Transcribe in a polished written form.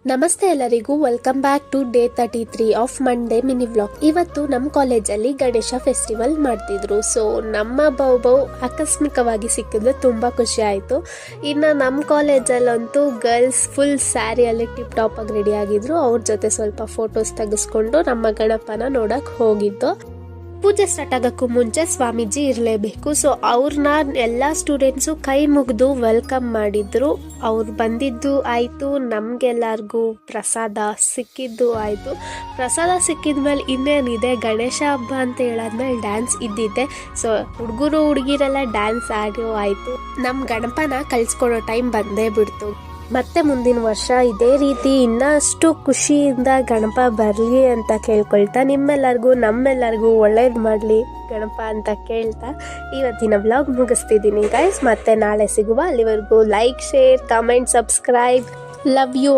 ನಮಸ್ತೆ ಎಲ್ಲರಿಗೂ, welcome back to day 33 of Monday mini vlog. ಇವತ್ತು ನಮ್ಮ ಕಾಲೇಜಲ್ಲಿ ಗಣೇಶ ಫೆಸ್ಟಿವಲ್ ಮಾಡ್ತಿದ್ರು. ಸೊ ನಮ್ಮ ಬೌ ಆಕಸ್ಮಿಕವಾಗಿ ಸಿಕ್ಕಿದ್ರೆ ತುಂಬ ಖುಷಿ ಆಯಿತು. ಇನ್ನು ನಮ್ಮ ಕಾಲೇಜಲ್ಲಂತೂ ಗರ್ಲ್ಸ್ ಫುಲ್ ಸ್ಯಾರಿಯಲ್ಲಿ ಟಿಪ್ ಟಾಪ್ ಆಗಿ ರೆಡಿ ಆಗಿದ್ರು. ಅವ್ರ ಜೊತೆ ಸ್ವಲ್ಪ ಫೋಟೋಸ್ ತೆಗೆಸ್ಕೊಂಡು ನಮ್ಮ ಗಣಪನ ನೋಡಕ್ಕೆ ಹೋಗಿದ್ದು. ಪೂಜೆ ಸ್ಟಾರ್ಟ್ ಆಗೋಕ್ಕೂ ಮುಂಚೆ ಸ್ವಾಮೀಜಿ ಇರಲೇಬೇಕು. ಸೊ ಅವ್ರನ್ನ ಎಲ್ಲ ಸ್ಟೂಡೆಂಟ್ಸು ಕೈ ಮುಗಿದು ವೆಲ್ಕಮ್ ಮಾಡಿದ್ರು. ಅವ್ರು ಬಂದಿದ್ದು ಆಯಿತು, ನಮಗೆಲ್ಲರಿಗೂ ಪ್ರಸಾದ ಸಿಕ್ಕಿದ್ದು ಆಯಿತು. ಪ್ರಸಾದ ಸಿಕ್ಕಿದ್ಮೇಲೆ ಇನ್ನೇನಿದೆ, ಗಣೇಶ ಹಬ್ಬ ಅಂತ ಹೇಳಾದ್ಮೇಲೆ ಡ್ಯಾನ್ಸ್ ಇದ್ದಿದ್ದೆ. ಸೊ ಹುಡುಗರು ಹುಡುಗಿರೆಲ್ಲ ಡ್ಯಾನ್ಸ್ ಆಡೋ ಆಯಿತು. ನಮ್ಮ ಗಣಪನ ಕಳಿಸ್ಕೊಡೋ ಟೈಮ್ ಬಂದೇ ಬಿಡ್ತು. ಮತ್ತೆ ಮುಂದಿನ ವರ್ಷ ಇದೇ ರೀತಿ ಇನ್ನಷ್ಟು ಖುಷಿಯಿಂದ ಗಣಪ ಬರಲಿ ಅಂತ ಕೇಳ್ಕೊಳ್ತಾ, ನಿಮ್ಮೆಲ್ಲರಿಗೂ ನಮ್ಮೆಲ್ಲರಿಗೂ ಒಳ್ಳೇದು ಮಾಡಲಿ ಗಣಪ ಅಂತ ಕೇಳ್ತಾ ಇವತ್ತಿನ ವ್ಲಾಗ್ ಮುಗಿಸ್ತಿದ್ದೀನಿ ಗೈಸ್. ಮತ್ತೆ ನಾಳೆ ಸಿಗುವ. ಅಲ್ಲಿವರೆಗೂ like, share, comment, subscribe. Love you.